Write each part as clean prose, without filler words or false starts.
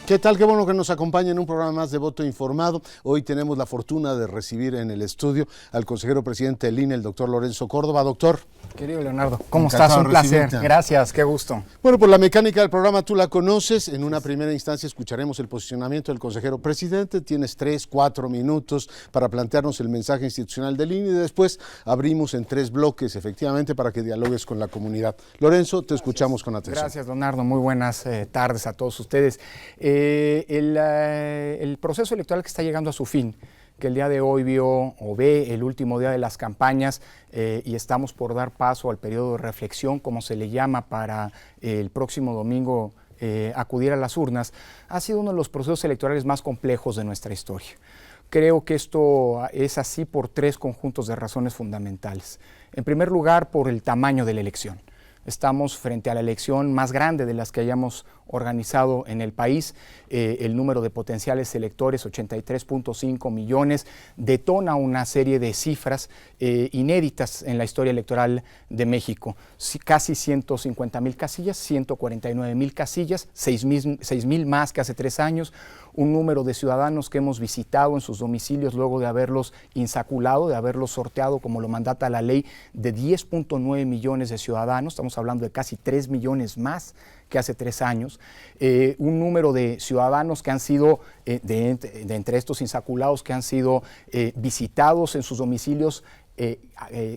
¿Qué tal? Qué bueno que nos acompaña en un programa más de Voto Informado. Hoy tenemos la fortuna de recibir en el estudio al consejero presidente del INE, el doctor Lorenzo Córdoba. Doctor. Querido Leonardo, ¿cómo estás? Un placer. Gracias, qué gusto. Bueno, pues la mecánica del programa tú la conoces. En una primera instancia escucharemos el posicionamiento del consejero presidente. Tienes 3-4 minutos para plantearnos el mensaje institucional del INE y después abrimos en 3 bloques, efectivamente, para que dialogues con la comunidad. Lorenzo, te escuchamos con atención. Gracias, Leonardo. Muy buenas tardes a todos ustedes. El proceso electoral que está llegando a su fin, que el día de hoy ve el último día de las campañas y estamos por dar paso al periodo de reflexión, como se le llama, para el próximo domingo acudir a las urnas, ha sido uno de los procesos electorales más complejos de nuestra historia. Creo que esto es así por 3 conjuntos de razones fundamentales. En primer lugar, por el tamaño de la elección. Estamos frente a la elección más grande de las que hayamos organizado en el país. El número de potenciales electores, 83.5 millones, detona una serie de cifras inéditas en la historia electoral de México. Casi 150,000 casillas, 149,000 casillas, 6,000 más que hace 3 años. Un número de ciudadanos que hemos visitado en sus domicilios luego de haberlos insaculado, de haberlos sorteado como lo mandata la ley, de 10.9 millones de ciudadanos. Estamos hablando de casi 3 millones más que hace 3 años, un número de ciudadanos que han sido, de entre estos insaculados, que han sido visitados en sus domicilios,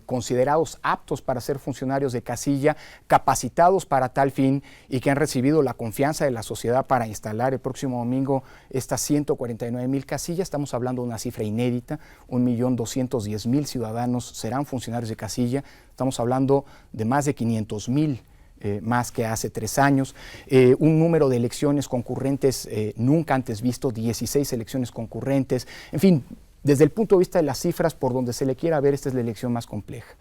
considerados aptos para ser funcionarios de casilla, capacitados para tal fin y que han recibido la confianza de la sociedad para instalar el próximo domingo estas 149,000 casillas. Estamos hablando de una cifra inédita, 1,210,000 ciudadanos serán funcionarios de casilla. Estamos hablando de más de 500,000 más que hace 3 años, un número de elecciones concurrentes nunca antes visto, 16 elecciones concurrentes, en fin, desde el punto de vista de las cifras, por donde se le quiera ver, esta es la elección más compleja.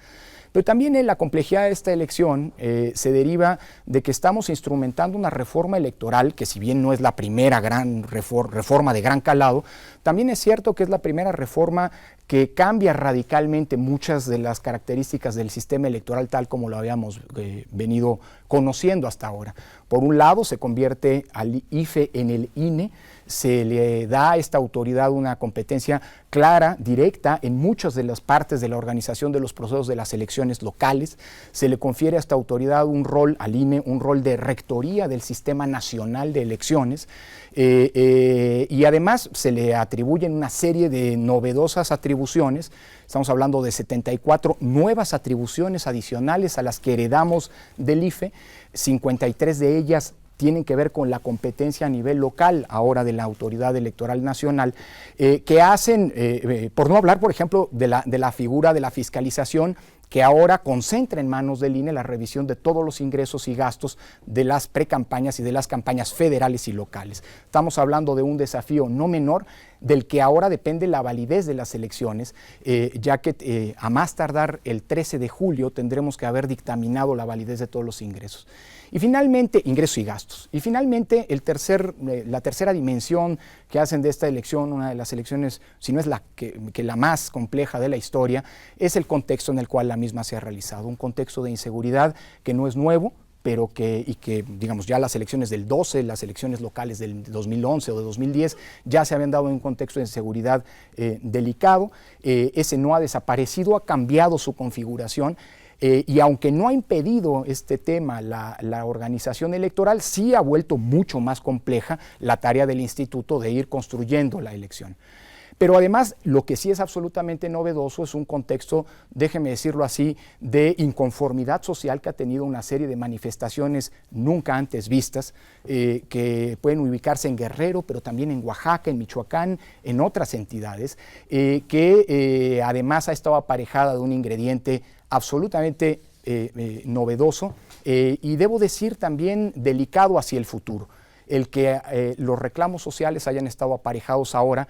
Pero también la complejidad de esta elección se deriva de que estamos instrumentando una reforma electoral que, si bien no es la primera gran reforma de gran calado, también es cierto que es la primera reforma que cambia radicalmente muchas de las características del sistema electoral tal como lo habíamos venido conociendo hasta ahora. Por un lado, se convierte al IFE en el INE, se le da a esta autoridad una competencia clara, directa, en muchas de las partes de la organización de los procesos de las elecciones locales. Se le confiere a esta autoridad un rol, al INE, un rol de rectoría del Sistema Nacional de Elecciones, y además se le atribuyen una serie de novedosas atribuciones. Estamos hablando de 74 nuevas atribuciones adicionales a las que heredamos del IFE, 53 de ellas tienen que ver con la competencia a nivel local, ahora de la Autoridad Electoral Nacional, que hacen, por no hablar, por ejemplo, de la figura de la fiscalización, que ahora concentra en manos del INE la revisión de todos los ingresos y gastos de las precampañas y de las campañas federales y locales. Estamos hablando de un desafío no menor, del que ahora depende la validez de las elecciones, ya que a más tardar el 13 de julio tendremos que haber dictaminado la validez de todos los ingresos. Y finalmente, ingresos y gastos. Y finalmente, la tercera dimensión que hacen de esta elección, una de las elecciones, si no es la más compleja de la historia, es el contexto en el cual la misma se ha realizado. Un contexto de inseguridad que no es nuevo, pero que, digamos, ya las elecciones del 12, las elecciones locales del 2011 o de 2010, ya se habían dado en un contexto de inseguridad delicado. Ese no ha desaparecido, ha cambiado su configuración. Y aunque no ha impedido este tema la organización electoral, sí ha vuelto mucho más compleja la tarea del instituto de ir construyendo la elección. Pero además, lo que sí es absolutamente novedoso es un contexto, déjeme decirlo así, de inconformidad social que ha tenido una serie de manifestaciones nunca antes vistas, que pueden ubicarse en Guerrero, pero también en Oaxaca, en Michoacán, en otras entidades, que además ha estado aparejada de un ingrediente absolutamente novedoso y debo decir también delicado hacia el futuro, el que los reclamos sociales hayan estado aparejados ahora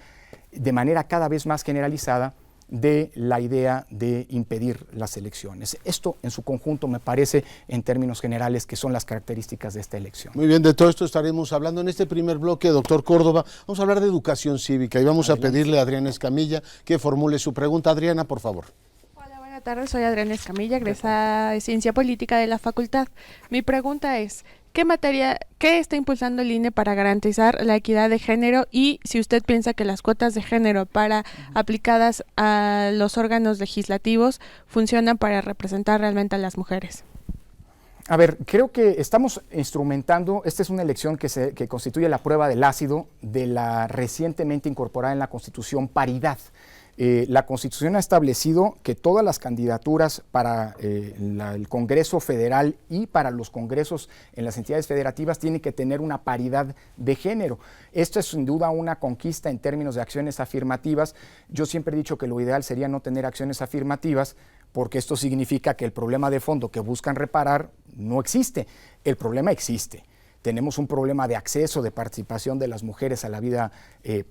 de manera cada vez más generalizada de la idea de impedir las elecciones. Esto en su conjunto me parece, en términos generales, que son las características de esta elección. Muy bien, de todo esto estaremos hablando en este primer bloque, doctor Córdoba. Vamos a hablar de educación cívica y vamos a pedirle a Adriana Escamilla que formule su pregunta. Adriana, por favor. Buenas tardes, soy Adriana Escamilla, egresada de Ciencia Política de la Facultad. Mi pregunta es, qué está impulsando el INE para garantizar la equidad de género y si usted piensa que las cuotas de género aplicadas a los órganos legislativos funcionan para representar realmente a las mujeres? A ver, creo que estamos instrumentando, esta es una elección que constituye la prueba del ácido de la recientemente incorporada en la Constitución paridad. La Constitución ha establecido que todas las candidaturas para el Congreso Federal y para los congresos en las entidades federativas tienen que tener una paridad de género. Esto es sin duda una conquista en términos de acciones afirmativas. Yo siempre he dicho que lo ideal sería no tener acciones afirmativas porque esto significa que el problema de fondo que buscan reparar no existe. El problema existe. Tenemos un problema de acceso, de participación de las mujeres a la vida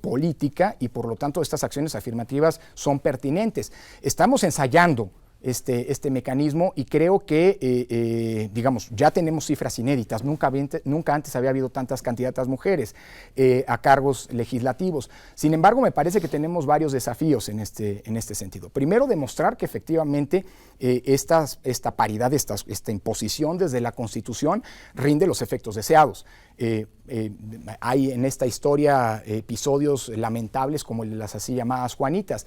política y por lo tanto estas acciones afirmativas son pertinentes. Estamos ensayando este mecanismo y creo que, digamos, ya tenemos cifras inéditas. Nunca antes había habido tantas candidatas mujeres a cargos legislativos. Sin embargo, me parece que tenemos varios desafíos en este sentido. Primero, demostrar que efectivamente esta paridad, esta imposición desde la Constitución rinde los efectos deseados. Hay en esta historia episodios lamentables como el de las así llamadas Juanitas.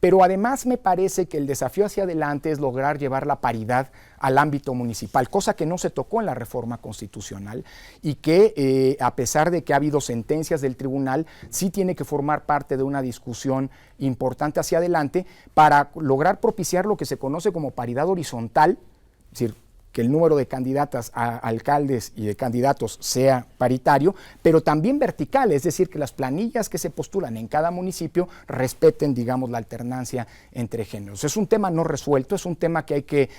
Pero además me parece que el desafío hacia adelante es lograr llevar la paridad al ámbito municipal, cosa que no se tocó en la reforma constitucional y que a pesar de que ha habido sentencias del tribunal, sí tiene que formar parte de una discusión importante hacia adelante para lograr propiciar lo que se conoce como paridad horizontal, es decir, que el número de candidatas a alcaldes y de candidatos sea paritario, pero también vertical, es decir, que las planillas que se postulan en cada municipio respeten, digamos, la alternancia entre géneros. Es un tema no resuelto, es un tema que hay que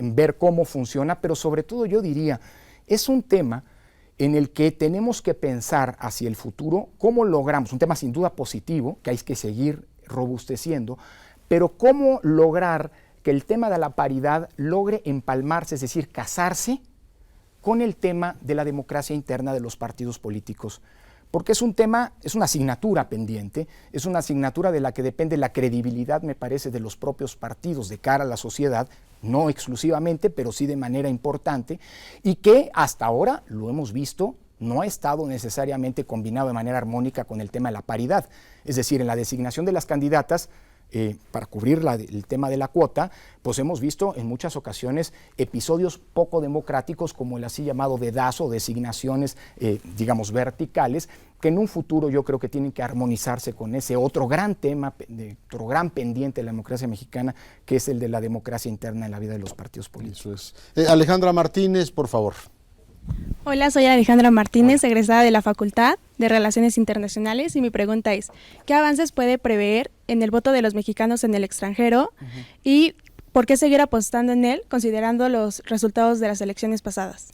ver cómo funciona, pero sobre todo yo diría, es un tema en el que tenemos que pensar hacia el futuro cómo logramos, un tema sin duda positivo, que hay que seguir robusteciendo, pero cómo lograr que el tema de la paridad logre empalmarse, es decir, casarse con el tema de la democracia interna de los partidos políticos. Porque es un tema, es una asignatura pendiente, es una asignatura de la que depende la credibilidad, me parece, de los propios partidos de cara a la sociedad, no exclusivamente, pero sí de manera importante, y que hasta ahora, lo hemos visto, no ha estado necesariamente combinado de manera armónica con el tema de la paridad. Es decir, en la designación de las candidatas, para cubrir el tema de la cuota, pues hemos visto en muchas ocasiones episodios poco democráticos como el así llamado dedazo, designaciones, digamos, verticales, que en un futuro yo creo que tienen que armonizarse con ese otro gran tema, otro gran pendiente de la democracia mexicana, que es el de la democracia interna en la vida de los partidos políticos. Eso es. Alejandra Martínez, por favor. Hola, soy Alejandra Martínez, egresada de la Facultad de Relaciones Internacionales y mi pregunta es, ¿qué avances puede prever en el voto de los mexicanos en el extranjero y por qué seguir apostando en él considerando los resultados de las elecciones pasadas?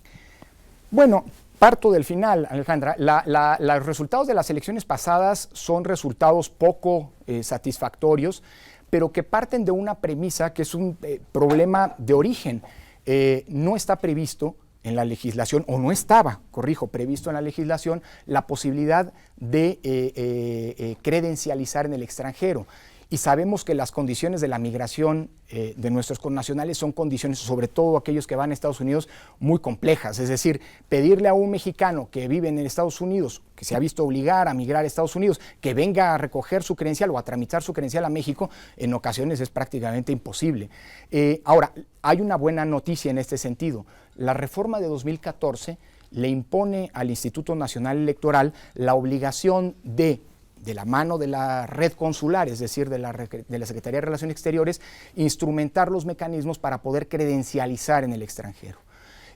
Bueno, parto del final, Alejandra. Los resultados de las elecciones pasadas son resultados poco satisfactorios, pero que parten de una premisa que es un problema de origen. No está previsto en la legislación, o no estaba, previsto en la legislación, la posibilidad de credencializar en el extranjero. Y sabemos que las condiciones de la migración de nuestros connacionales son condiciones, sobre todo aquellos que van a Estados Unidos, muy complejas. Es decir, pedirle a un mexicano que vive en Estados Unidos, que se ha visto obligar a migrar a Estados Unidos, que venga a recoger su credencial o a tramitar su credencial a México, en ocasiones es prácticamente imposible. Ahora, hay una buena noticia en este sentido. La reforma de 2014 le impone al Instituto Nacional Electoral la obligación de la mano de la red consular, es decir, de la Secretaría de Relaciones Exteriores, instrumentar los mecanismos para poder credencializar en el extranjero.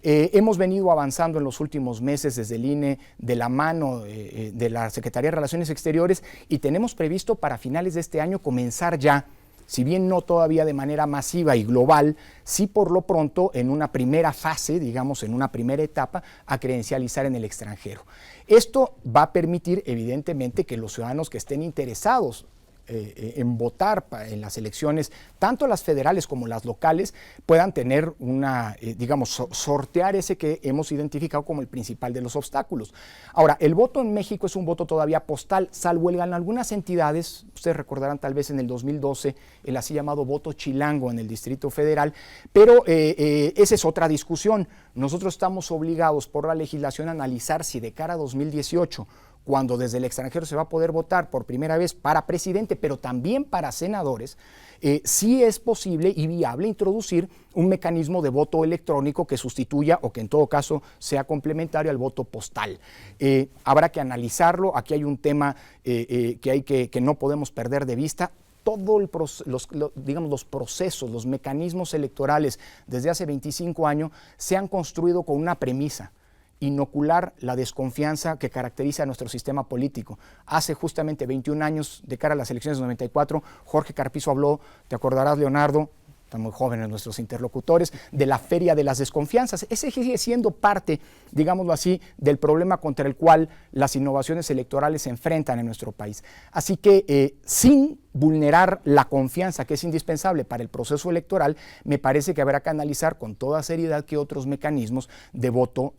Hemos venido avanzando en los últimos meses desde el INE de la mano de la Secretaría de Relaciones Exteriores y tenemos previsto para finales de este año comenzar ya, si bien no todavía de manera masiva y global, sí por lo pronto en una primera fase, digamos en una primera etapa, a credencializar en el extranjero. Esto va a permitir evidentemente que los ciudadanos que estén interesados en votar en las elecciones, tanto las federales como las locales, puedan tener una, sortear ese que hemos identificado como el principal de los obstáculos. Ahora, el voto en México es un voto todavía postal, salvo en algunas entidades, ustedes recordarán tal vez en el 2012, el así llamado voto chilango en el Distrito Federal, pero esa es otra discusión. Nosotros estamos obligados por la legislación a analizar si de cara a 2018, cuando desde el extranjero se va a poder votar por primera vez para presidente, pero también para senadores, sí es posible y viable introducir un mecanismo de voto electrónico que sustituya o que en todo caso sea complementario al voto postal. Habrá que analizarlo. Aquí hay un tema que no podemos perder de vista. Todos los procesos, los mecanismos electorales desde hace 25 años se han construido con una premisa: inocular la desconfianza que caracteriza a nuestro sistema político. Hace justamente 21 años, de cara a las elecciones del 94, Jorge Carpizo habló, te acordarás, Leonardo, están muy jóvenes nuestros interlocutores, de la feria de las desconfianzas. Ese sigue siendo parte, digámoslo así, del problema contra el cual las innovaciones electorales se enfrentan en nuestro país. Así que sin vulnerar la confianza que es indispensable para el proceso electoral, me parece que habrá que analizar con toda seriedad qué otros mecanismos de voto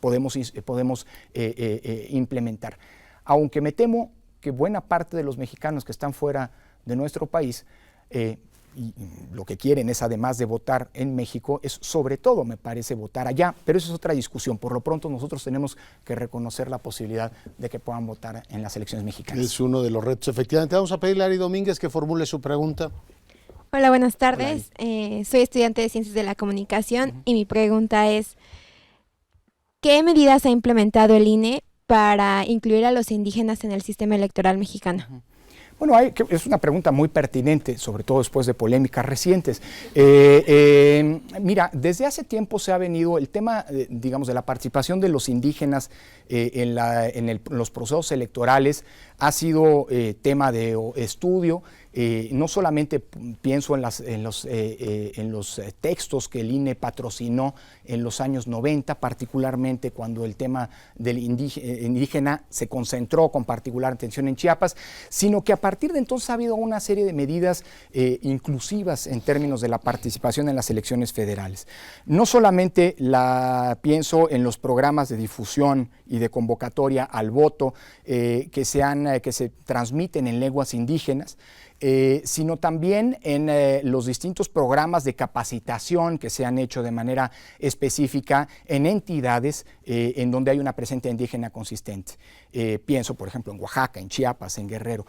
podemos implementar. Aunque me temo que buena parte de los mexicanos que están fuera de nuestro país y lo que quieren es, además de votar en México, es sobre todo, me parece, votar allá, pero eso es otra discusión. Por lo pronto nosotros tenemos que reconocer la posibilidad de que puedan votar en las elecciones mexicanas. Es uno de los retos, efectivamente. Vamos a pedirle a Ari Domínguez que formule su pregunta. Hola, buenas tardes. Soy estudiante de Ciencias de la Comunicación y mi pregunta es: ¿qué medidas ha implementado el INE para incluir a los indígenas en el sistema electoral mexicano? Bueno, es una pregunta muy pertinente, sobre todo después de polémicas recientes. Mira, desde hace tiempo se ha venido el tema, de la participación de los indígenas en los procesos electorales, ha sido tema de estudio. No solamente pienso en los textos que el INE patrocinó en los años 90, particularmente cuando el tema del indígena se concentró con particular atención en Chiapas, sino que a partir de entonces ha habido una serie de medidas inclusivas en términos de la participación en las elecciones federales. No solamente pienso en los programas de difusión y de convocatoria al voto que se transmiten en lenguas indígenas, sino también en los distintos programas de capacitación que se han hecho de manera específica en entidades en donde hay una presencia indígena consistente. Pienso, por ejemplo, en Oaxaca, en Chiapas, en Guerrero.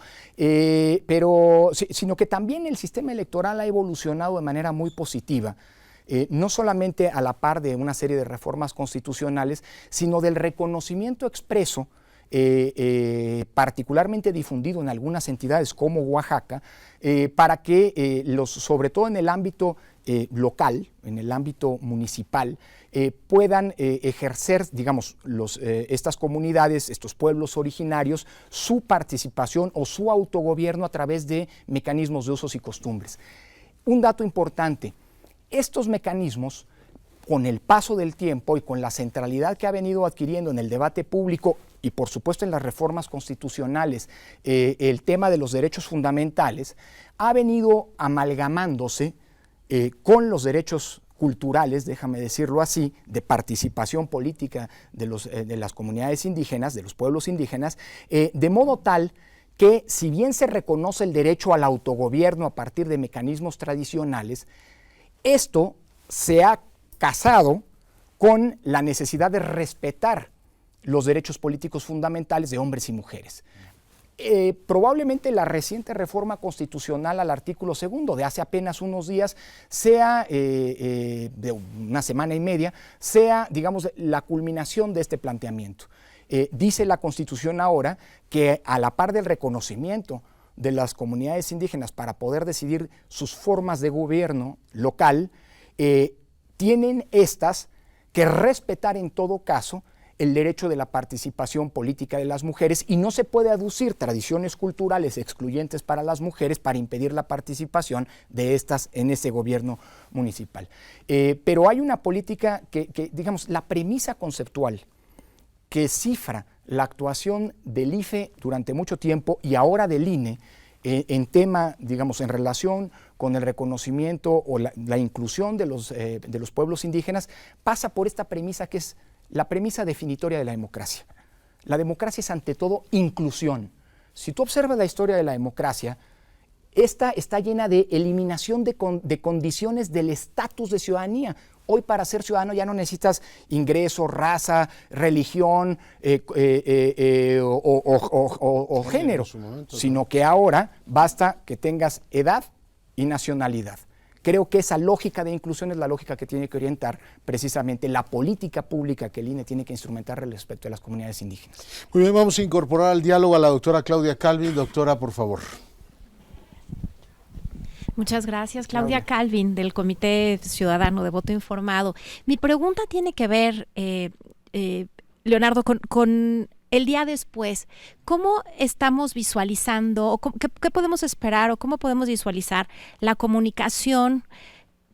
Sino que también el sistema electoral ha evolucionado de manera muy positiva. No solamente a la par de una serie de reformas constitucionales, sino del reconocimiento expreso, particularmente difundido en algunas entidades como Oaxaca, para que sobre todo en el ámbito local, en el ámbito municipal, puedan ejercer, estas comunidades, estos pueblos originarios, su participación o su autogobierno a través de mecanismos de usos y costumbres. Un dato importante: estos mecanismos, con el paso del tiempo y con la centralidad que ha venido adquiriendo en el debate público y por supuesto en las reformas constitucionales, el tema de los derechos fundamentales ha venido amalgamándose con los derechos culturales, déjame decirlo así, de participación política de las comunidades indígenas, de los pueblos indígenas, de modo tal que, si bien se reconoce el derecho al autogobierno a partir de mecanismos tradicionales, esto se ha casado con la necesidad de respetar los derechos políticos fundamentales de hombres y mujeres. Probablemente la reciente reforma constitucional al artículo 2 de hace apenas unos días sea, de una semana y media, sea, la culminación de este planteamiento. Dice la Constitución ahora que, a la par del reconocimiento de las comunidades indígenas para poder decidir sus formas de gobierno local, tienen estas que respetar en todo caso el derecho de la participación política de las mujeres, y no se puede aducir tradiciones culturales excluyentes para las mujeres para impedir la participación de estas en ese gobierno municipal. Pero hay una política que la premisa conceptual que cifra la actuación del IFE durante mucho tiempo y ahora del INE en tema, digamos, en relación con el reconocimiento o la inclusión de los pueblos indígenas, pasa por esta premisa que es la premisa definitoria de la democracia. La democracia es ante todo inclusión. Si tú observas la historia de la democracia, esta está llena de eliminación de condiciones del estatus de ciudadanía. Hoy para ser ciudadano ya no necesitas ingreso, raza, religión o género, sino que ahora basta que tengas edad y nacionalidad. Creo que esa lógica de inclusión es la lógica que tiene que orientar precisamente la política pública que el INE tiene que instrumentar respecto a las comunidades indígenas. Muy bien, vamos a incorporar al diálogo a la doctora Claudia Calvin. Doctora, por favor. Muchas gracias. Claudia Calvin, del Comité Ciudadano de Voto Informado. Mi pregunta tiene que ver, Leonardo, con el día después. ¿Cómo estamos visualizando, o qué podemos esperar, o cómo podemos visualizar la comunicación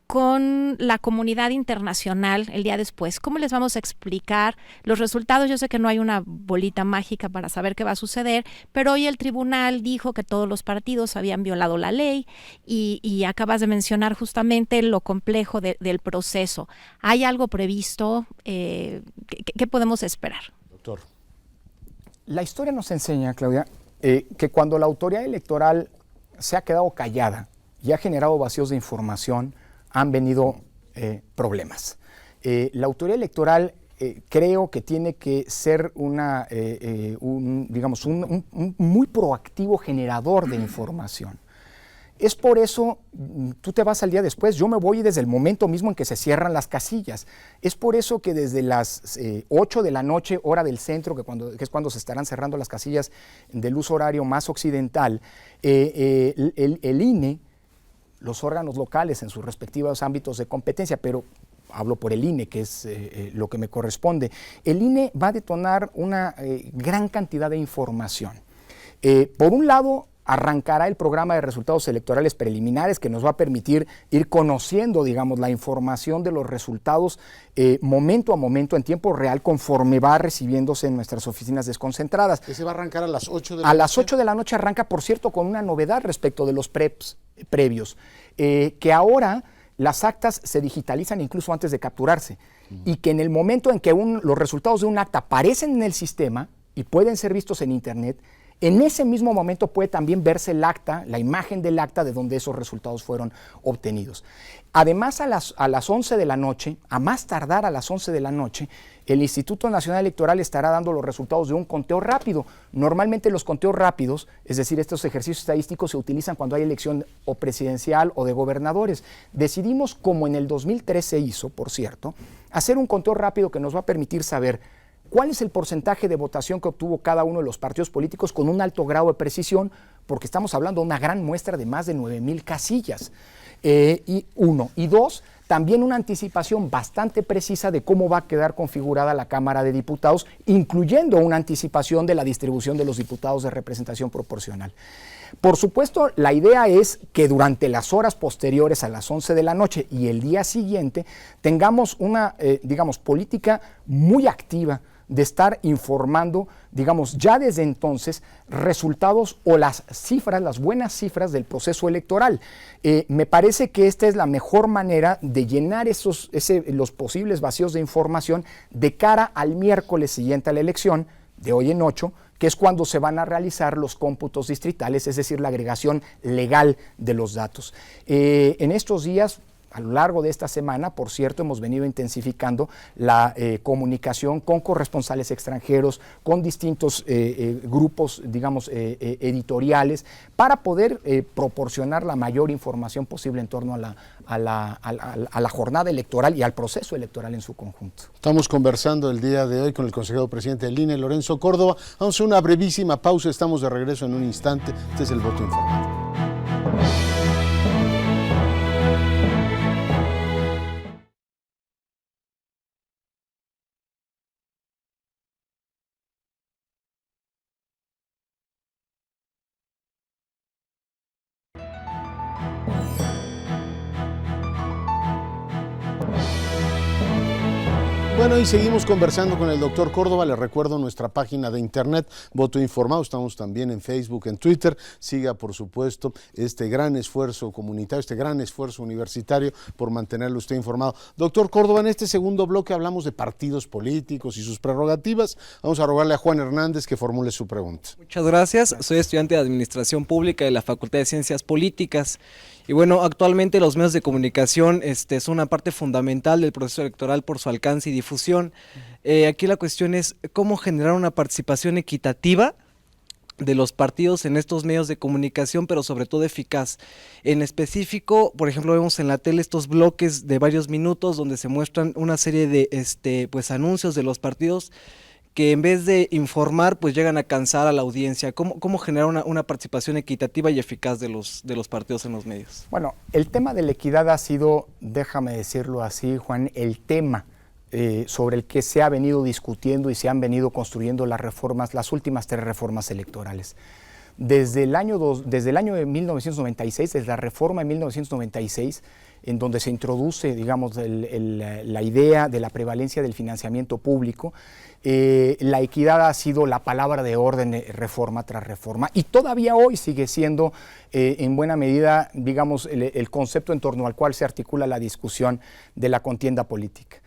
con la comunidad internacional el día después? ¿Cómo les vamos a explicar los resultados? Yo sé que no hay una bolita mágica para saber qué va a suceder, pero hoy el tribunal dijo que todos los partidos habían violado la ley y acabas de mencionar justamente lo complejo del proceso. ¿Hay algo previsto? ¿Qué podemos esperar? Doctor. La historia nos enseña, Claudia, que cuando la autoridad electoral se ha quedado callada y ha generado vacíos de información, han venido problemas. La autoridad electoral creo que tiene que ser un muy proactivo generador de información. Es por eso, tú te vas al día después, yo me voy desde el momento mismo en que se cierran las casillas. Es por eso que desde las 8 de la noche, hora del centro, que es cuando se estarán cerrando las casillas del uso horario más occidental, el INE, los órganos locales en sus respectivos ámbitos de competencia, pero hablo por el INE, que es lo que me corresponde, el INE va a detonar una gran cantidad de información. Por un lado, arrancará el programa de resultados electorales preliminares que nos va a permitir ir conociendo, digamos, la información de los resultados momento a momento, en tiempo real, conforme va recibiéndose en nuestras oficinas desconcentradas. ¿Ese va a arrancar a las 8 de la noche? A las 8 de la noche arranca, por cierto, con una novedad respecto de los previos, que ahora las actas se digitalizan incluso antes de capturarse y que en el momento en que los resultados de un acta aparecen en el sistema y pueden ser vistos en Internet, en ese mismo momento puede también verse el acta, la imagen del acta de donde esos resultados fueron obtenidos. Además, a las 11 de la noche, a más tardar a las 11 de la noche, el Instituto Nacional Electoral estará dando los resultados de un conteo rápido. Normalmente los conteos rápidos, es decir, estos ejercicios estadísticos se utilizan cuando hay elección o presidencial o de gobernadores. Decidimos, como en el 2013 se hizo, por cierto, hacer un conteo rápido que nos va a permitir saber cuál es el porcentaje de votación que obtuvo cada uno de los partidos políticos con un alto grado de precisión, porque estamos hablando de una gran muestra de más de 9,000 casillas. Y dos, también una anticipación bastante precisa de cómo va a quedar configurada la Cámara de Diputados, incluyendo una anticipación de la distribución de los diputados de representación proporcional. Por supuesto, la idea es que durante las horas posteriores a las 11 de la noche y el día siguiente tengamos una, política muy activa de estar informando, digamos, ya desde entonces, resultados o las cifras, las buenas cifras del proceso electoral. Me parece que esta es la mejor manera de llenar los posibles vacíos de información de cara al miércoles siguiente a la elección, de hoy en 8, que es cuando se van a realizar los cómputos distritales, es decir, la agregación legal de los datos. En estos días, a lo largo de esta semana, por cierto, hemos venido intensificando la comunicación con corresponsales extranjeros, con distintos grupos, digamos, editoriales, para poder proporcionar la mayor información posible en torno a la jornada electoral y al proceso electoral en su conjunto. Estamos conversando el día de hoy con el consejero presidente del INE, Lorenzo Córdoba. Vamos a hacer una brevísima pausa, estamos de regreso en un instante. Este es el voto informado. Bueno, y seguimos conversando con el doctor Córdoba. Les recuerdo nuestra página de internet, Voto Informado. Estamos también en Facebook, en Twitter. Siga, por supuesto, este gran esfuerzo comunitario, este gran esfuerzo universitario por mantenerlo usted informado. Doctor Córdoba, en este segundo bloque hablamos de partidos políticos y sus prerrogativas. Vamos a rogarle a Juan Hernández que formule su pregunta. Muchas gracias. Soy estudiante de Administración Pública de la Facultad de Ciencias Políticas. Y bueno, actualmente los medios de comunicación son una parte fundamental del proceso electoral por su alcance y difusión. Aquí la cuestión es cómo generar una participación equitativa de los partidos en estos medios de comunicación, pero sobre todo eficaz. En específico, por ejemplo, vemos en la tele estos bloques de varios minutos donde se muestran una serie de anuncios de los partidos que en vez de informar, pues llegan a cansar a la audiencia. ¿Cómo generar una participación equitativa y eficaz de los partidos en los medios? Bueno, el tema de la equidad ha sido, déjame decirlo así, Juan, el tema sobre el que se ha venido discutiendo y se han venido construyendo las últimas 3 reformas electorales. Desde el año de 1996, desde la reforma de 1996, en donde se introduce, digamos, la idea de la prevalencia del financiamiento público, la equidad ha sido la palabra de orden reforma tras reforma y todavía hoy sigue siendo en buena medida, digamos, el concepto en torno al cual se articula la discusión de la contienda política.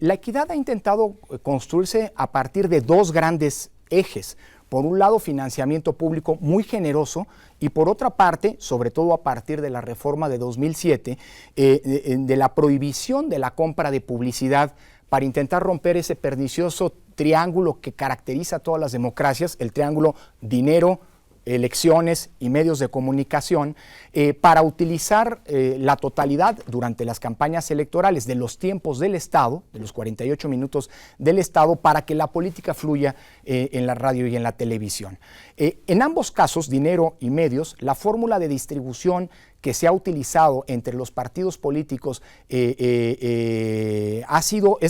La equidad ha intentado construirse a partir de 2 grandes ejes. Por un lado, financiamiento público muy generoso y por otra parte, sobre todo a partir de la reforma de 2007, de la prohibición de la compra de publicidad para intentar romper ese pernicioso triángulo que caracteriza a todas las democracias, el triángulo dinero, elecciones y medios de comunicación, para utilizar la totalidad durante las campañas electorales de los tiempos del Estado, de los 48 minutos del Estado, para que la política fluya en la radio y en la televisión. En ambos casos, dinero y medios, la fórmula de distribución que se ha utilizado entre los partidos políticos es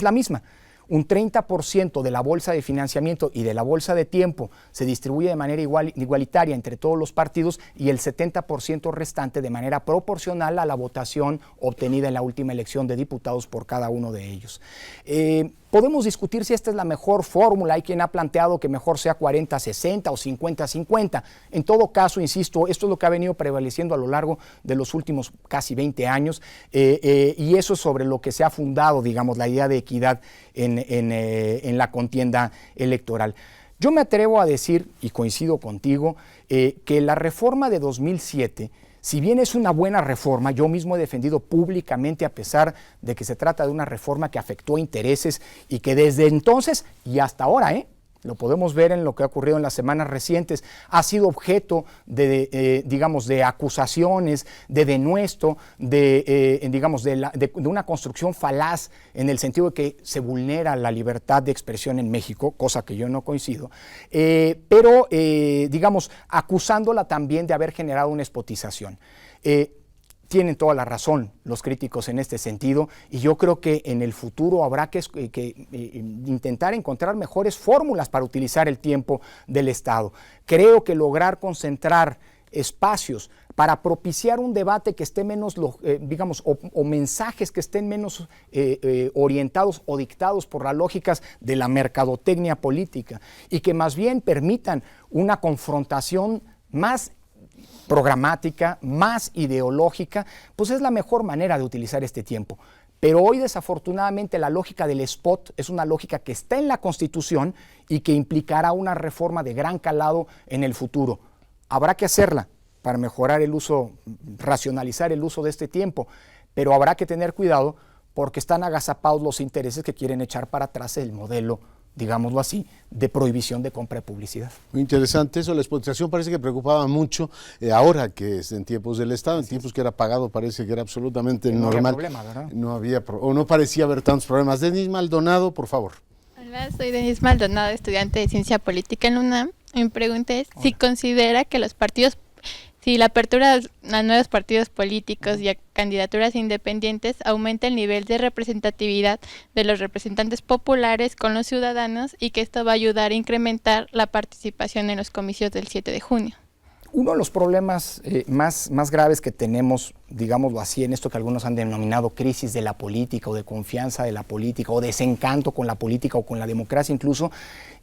la misma. Un 30% de la bolsa de financiamiento y de la bolsa de tiempo se distribuye de manera igualitaria entre todos los partidos y el 70% restante de manera proporcional a la votación obtenida en la última elección de diputados por cada uno de ellos. Podemos discutir si esta es la mejor fórmula. Hay quien ha planteado que mejor sea 40-60 o 50-50. En todo caso, insisto, esto es lo que ha venido prevaleciendo a lo largo de los últimos casi 20 años y eso es sobre lo que se ha fundado, digamos, la idea de equidad en la contienda electoral. Yo me atrevo a decir, y coincido contigo, que la reforma de 2007, si bien es una buena reforma, yo mismo he defendido públicamente, a pesar de que se trata de una reforma que afectó intereses y que desde entonces y hasta ahora, lo podemos ver en lo que ha ocurrido en las semanas recientes, ha sido objeto de acusaciones, de denuesto, de una construcción falaz en el sentido de que se vulnera la libertad de expresión en México, cosa que yo no coincido, pero acusándola también de haber generado una espotización. Tienen toda la razón los críticos en este sentido y yo creo que en el futuro habrá que intentar encontrar mejores fórmulas para utilizar el tiempo del Estado. Creo que lograr concentrar espacios para propiciar un debate que esté menos, o mensajes que estén menos orientados o dictados por las lógicas de la mercadotecnia política y que más bien permitan una confrontación más programática, más ideológica, pues es la mejor manera de utilizar este tiempo. Pero hoy, desafortunadamente, la lógica del spot es una lógica que está en la Constitución y que implicará una reforma de gran calado en el futuro. Habrá que hacerla para mejorar el uso, racionalizar el uso de este tiempo, pero habrá que tener cuidado porque están agazapados los intereses que quieren echar para atrás el modelo, digámoslo así, de prohibición de compra de publicidad. Muy interesante eso, la exportación parece que preocupaba mucho, ahora que es en tiempos del Estado, en tiempos que era pagado parece que era absolutamente normal. Problema, ¿verdad? No parecía haber tantos problemas. Denise Maldonado, por favor. Hola, soy Denise Maldonado, estudiante de Ciencia Política en la UNAM. Mi pregunta es si considera que si la apertura a nuevos partidos políticos y a candidaturas independientes aumenta el nivel de representatividad de los representantes populares con los ciudadanos y que esto va a ayudar a incrementar la participación en los comicios del 7 de junio. Uno de los problemas más graves que tenemos, digámoslo así, en esto que algunos han denominado crisis de la política o de confianza de la política o desencanto con la política o con la democracia incluso,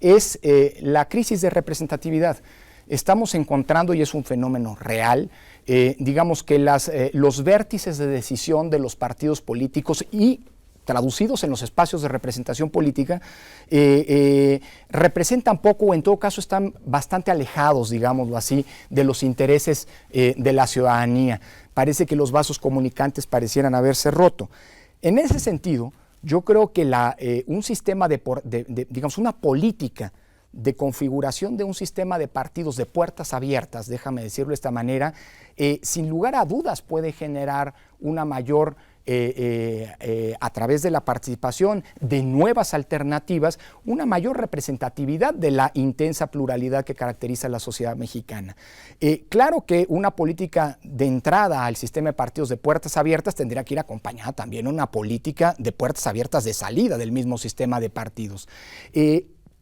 es la crisis de representatividad. Estamos encontrando, y es un fenómeno real, digamos que los vértices de decisión de los partidos políticos y traducidos en los espacios de representación política, representan poco o en todo caso están bastante alejados, digámoslo así, de los intereses de la ciudadanía. Parece que los vasos comunicantes parecieran haberse roto. En ese sentido, yo creo que un sistema digamos, una política de configuración de un sistema de partidos de puertas abiertas, déjame decirlo de esta manera, sin lugar a dudas puede generar una mayor a través de la participación de nuevas alternativas, una mayor representatividad de la intensa pluralidad que caracteriza a la sociedad mexicana. Claro que una política de entrada al sistema de partidos de puertas abiertas tendría que ir acompañada también de una política de puertas abiertas de salida del mismo sistema de partidos.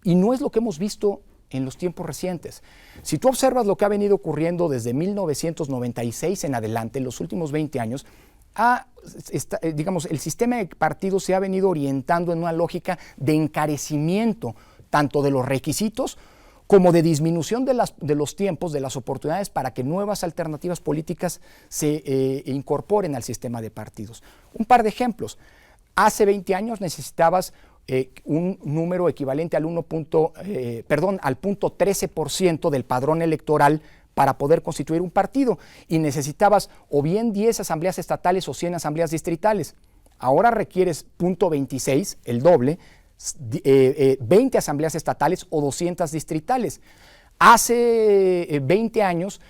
Y no es lo que hemos visto en los tiempos recientes. Si tú observas lo que ha venido ocurriendo desde 1996 en adelante, en los últimos 20 años, digamos, el sistema de partidos se ha venido orientando en una lógica de encarecimiento tanto de los requisitos como de disminución de los tiempos, de las oportunidades para que nuevas alternativas políticas se incorporen al sistema de partidos. Un par de ejemplos. Hace 20 años necesitabas un número equivalente al 0.13% del padrón electoral para poder constituir un partido, y necesitabas o bien 10 asambleas estatales o 100 asambleas distritales. Ahora requieres 0.26, el doble, 20 asambleas estatales o 200 distritales. Hace 20 años,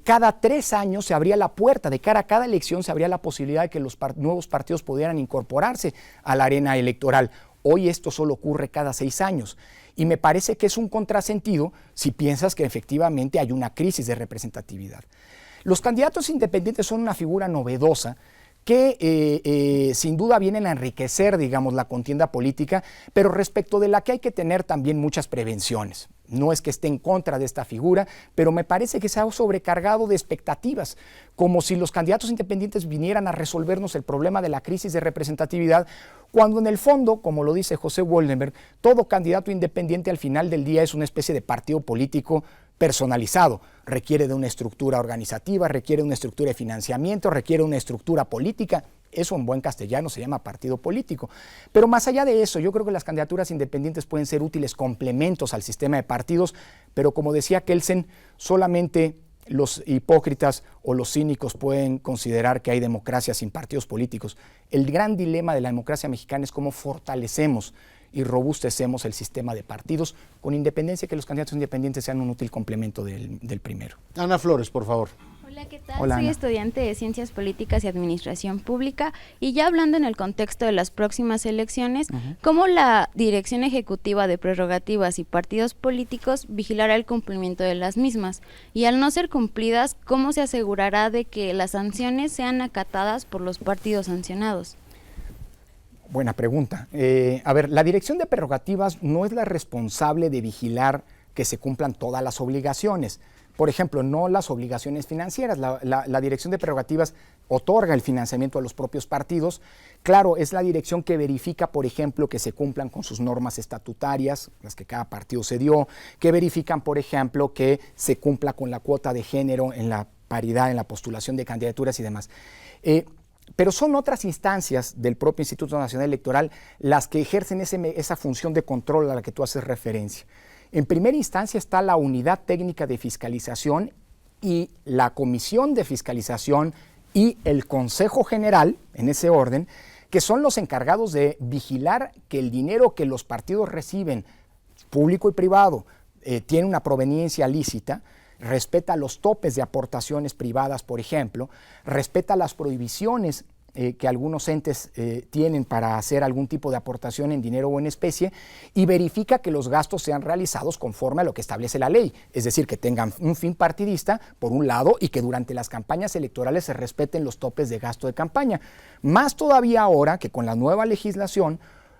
cada 3 años se abría la puerta, de cara a cada elección se abría la posibilidad de que los nuevos partidos pudieran incorporarse a la arena electoral. Hoy esto solo ocurre cada 6 años. Y me parece que es un contrasentido si piensas que efectivamente hay una crisis de representatividad. Los candidatos independientes son una figura novedosa que sin duda vienen a enriquecer, digamos, la contienda política, pero respecto de la que hay que tener también muchas prevenciones. No es que esté en contra de esta figura, pero me parece que se ha sobrecargado de expectativas, como si los candidatos independientes vinieran a resolvernos el problema de la crisis de representatividad, cuando en el fondo, como lo dice José Woldenberg, todo candidato independiente al final del día es una especie de partido político personalizado. Requiere de una estructura organizativa, requiere de una estructura de financiamiento, requiere una estructura política. Eso en buen castellano se llama partido político. Pero más allá de eso, yo creo que las candidaturas independientes pueden ser útiles complementos al sistema de partidos, pero como decía Kelsen, solamente los hipócritas o los cínicos pueden considerar que hay democracia sin partidos políticos. El gran dilema de la democracia mexicana es cómo fortalecemos y robustecemos el sistema de partidos, con independencia que los candidatos independientes sean un útil complemento del primero. Ana Flores, por favor. Hola, ¿qué tal? Hola, Soy Ana. estudiante de Ciencias Políticas y Administración Pública, y ya hablando en el contexto de las próximas elecciones, ¿cómo la Dirección Ejecutiva de Prerrogativas y Partidos Políticos vigilará el cumplimiento de las mismas? Y al no ser cumplidas, ¿cómo se asegurará de que las sanciones sean acatadas por los partidos sancionados? Buena pregunta. A ver, la Dirección de Prerrogativas no es la responsable de vigilar que se cumplan todas las obligaciones. Por ejemplo, no las obligaciones financieras. La Dirección de Prerrogativas otorga el financiamiento a los propios partidos. Claro, es la dirección que verifica, por ejemplo, que se cumplan con sus normas estatutarias, las que cada partido se dio, que verifican, por ejemplo, que se cumpla con la cuota de género en la paridad, en la postulación de candidaturas y demás. Pero son otras instancias del propio Instituto Nacional Electoral las que ejercen esa función de control a la que tú haces referencia. En primera instancia está la Unidad Técnica de Fiscalización y la Comisión de Fiscalización y el Consejo General, en ese orden, que son los encargados de vigilar que el dinero que los partidos reciben, público y privado, tiene una proveniencia lícita, respeta los topes de aportaciones privadas, por ejemplo, respeta las prohibiciones que algunos entes tienen para hacer algún tipo de aportación en dinero o en especie, y verifica que los gastos sean realizados conforme a lo que establece la ley, es decir, que tengan un fin partidista, por un lado, y que durante las campañas electorales se respeten los topes de gasto de campaña. Más todavía ahora que con la nueva legislación,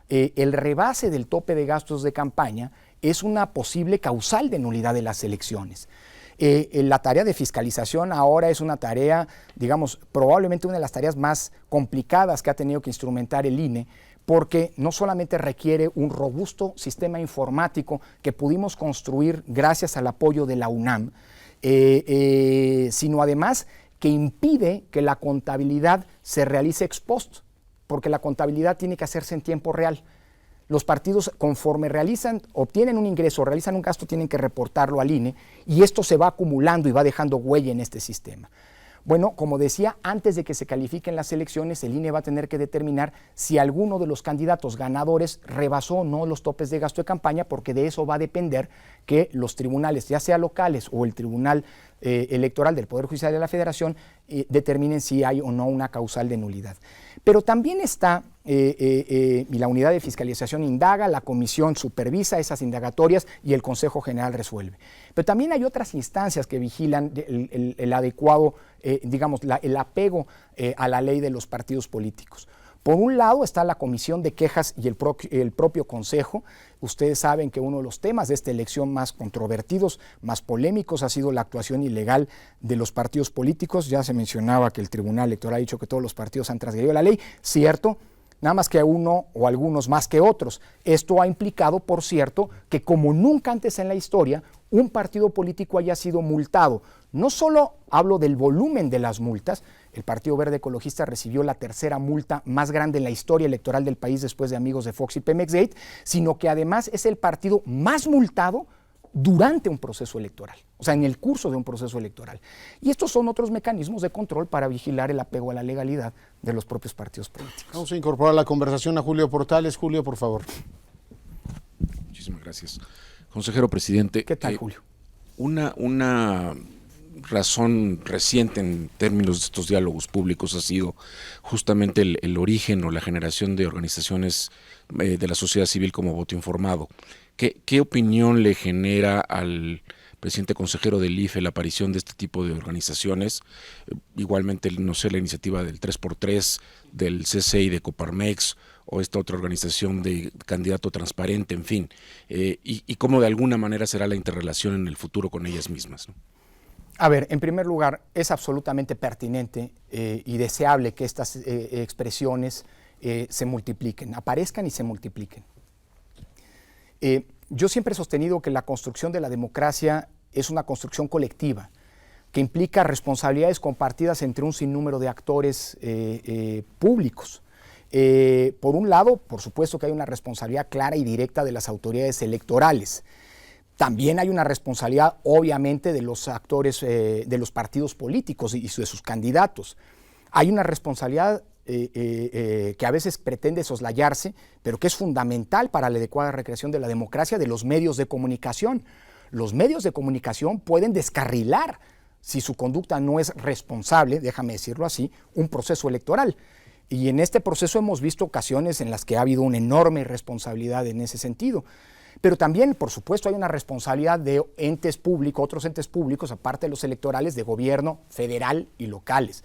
el rebase del tope de gastos de campaña es una posible causal de nulidad de las elecciones. La tarea de fiscalización ahora es una tarea, digamos, probablemente una de las tareas más complicadas que ha tenido que instrumentar el INE, porque no solamente requiere un robusto sistema informático que pudimos construir gracias al apoyo de la UNAM, sino además que impide que la contabilidad se realice ex post, porque la contabilidad tiene que hacerse en tiempo real. Los partidos, conforme obtienen un ingreso, realizan un gasto, tienen que reportarlo al INE, y esto se va acumulando y va dejando huella en este sistema. Bueno, como decía, antes de que se califiquen las elecciones, el INE va a tener que determinar si alguno de los candidatos ganadores rebasó o no los topes de gasto de campaña, porque de eso va a depender que los tribunales, ya sea locales o el Tribunal Electoral del Poder Judicial de la Federación, determinen si hay o no una causal de nulidad. Pero también está, y la unidad de fiscalización indaga, la comisión supervisa esas indagatorias y el Consejo General resuelve. Pero también hay otras instancias que vigilan el adecuado, digamos, el apego a la ley de los partidos políticos. Por un lado está la Comisión de Quejas y el propio Consejo. Ustedes saben que uno de los temas de esta elección más controvertidos, más polémicos, ha sido la actuación ilegal de los partidos políticos. Ya se mencionaba que el Tribunal Electoral ha dicho que todos los partidos han transgredido la ley, cierto, nada más que uno o algunos más que otros. Esto ha implicado, por cierto, que como nunca antes en la historia, un partido político haya sido multado. No solo hablo del volumen de las multas, el Partido Verde Ecologista recibió la tercera multa más grande en la historia electoral del país después de Amigos de Fox y Pemexgate, sino que además es el partido más multado durante un proceso electoral, o sea, en el curso de un proceso electoral. Y estos son otros mecanismos de control para vigilar el apego a la legalidad de los propios partidos políticos. Vamos a incorporar a la conversación a Julio Portales. Julio, por favor. Muchísimas gracias. Consejero presidente. ¿Qué tal, Julio? Una razón reciente en términos de estos diálogos públicos ha sido justamente el origen o la generación de organizaciones de la sociedad civil como Voto Informado. ¿Qué opinión le genera al presidente consejero del IFE la aparición de este tipo de organizaciones? Igualmente, no sé, la iniciativa del 3x3, del CCI de Coparmex, o esta otra organización de Candidato Transparente, en fin, y cómo de alguna manera será la interrelación en el futuro con ellas mismas, ¿no? A ver, en primer lugar, es absolutamente pertinente y deseable que estas expresiones se multipliquen, aparezcan y se multipliquen. Yo siempre he sostenido que la construcción de la democracia es una construcción colectiva, que implica responsabilidades compartidas entre un sinnúmero de actores públicos. Por un lado, por supuesto que hay una responsabilidad clara y directa de las autoridades electorales. También hay una responsabilidad, obviamente, de los actores, de los partidos políticos y de sus candidatos. Hay una responsabilidad que a veces pretende soslayarse, pero que es fundamental para la adecuada recreación de la democracia, de los medios de comunicación. Los medios de comunicación pueden descarrilar, si su conducta no es responsable, déjame decirlo así, un proceso electoral. Y en este proceso hemos visto ocasiones en las que ha habido una enorme responsabilidad en ese sentido. Pero también, por supuesto, hay una responsabilidad de entes públicos, otros entes públicos, aparte de los electorales, de gobierno federal y locales.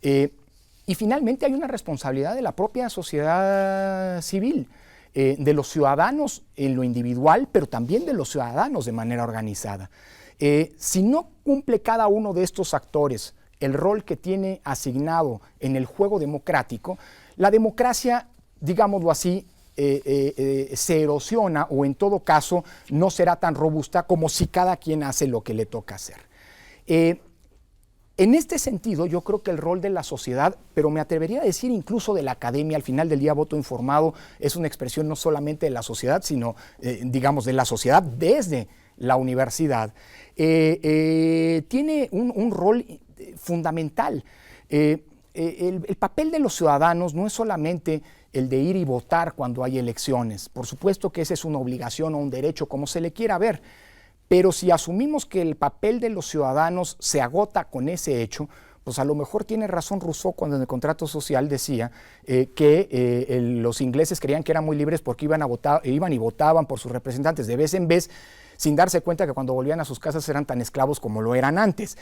Y finalmente hay una responsabilidad de la propia sociedad civil, de los ciudadanos en lo individual, pero también de los ciudadanos de manera organizada. Si no cumple cada uno de estos actores el rol que tiene asignado en el juego democrático, la democracia, digámoslo así, se erosiona o en todo caso no será tan robusta como si cada quien hace lo que le toca hacer. En este sentido, yo creo que el rol de la sociedad, pero me atrevería a decir incluso de la academia, al final del día Voto Informado es una expresión no solamente de la sociedad, sino digamos de la sociedad desde la universidad, tiene un rol fundamental. El papel de los ciudadanos no es solamente el de ir y votar cuando hay elecciones. Por supuesto que esa es una obligación o un derecho, como se le quiera ver, pero si asumimos que el papel de los ciudadanos se agota con ese hecho, pues a lo mejor tiene razón Rousseau cuando en el contrato social decía que los ingleses creían que eran muy libres porque iban y votaban por sus representantes de vez en vez, sin darse cuenta que cuando volvían a sus casas eran tan esclavos como lo eran antes.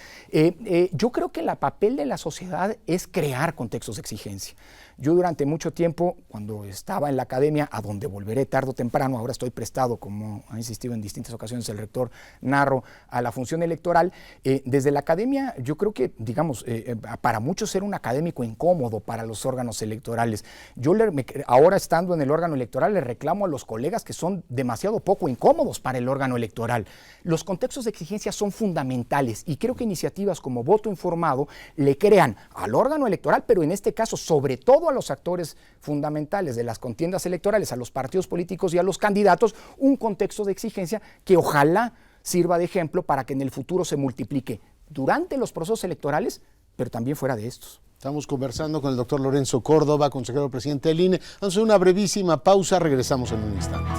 Yo creo que el papel de la sociedad es crear contextos de exigencia. Yo durante mucho tiempo, cuando estaba en la academia, a donde volveré tarde o temprano, ahora estoy prestado, como ha insistido en distintas ocasiones el rector Narro, a la función electoral, desde la academia yo creo que, digamos, para muchos era un académico incómodo para los órganos electorales. Yo ahora estando en el órgano electoral le reclamo a los colegas que son demasiado poco incómodos para el órgano electoral. Los contextos de exigencia son fundamentales y creo que iniciativas como Voto Informado le crean al órgano electoral, pero en este caso sobre todo a los actores fundamentales de las contiendas electorales, a los partidos políticos y a los candidatos, un contexto de exigencia que ojalá sirva de ejemplo para que en el futuro se multiplique durante los procesos electorales, pero también fuera de estos. Estamos conversando con el doctor Lorenzo Córdoba, consejero presidente del INE. Vamos a hacer una brevísima pausa, regresamos en un instante.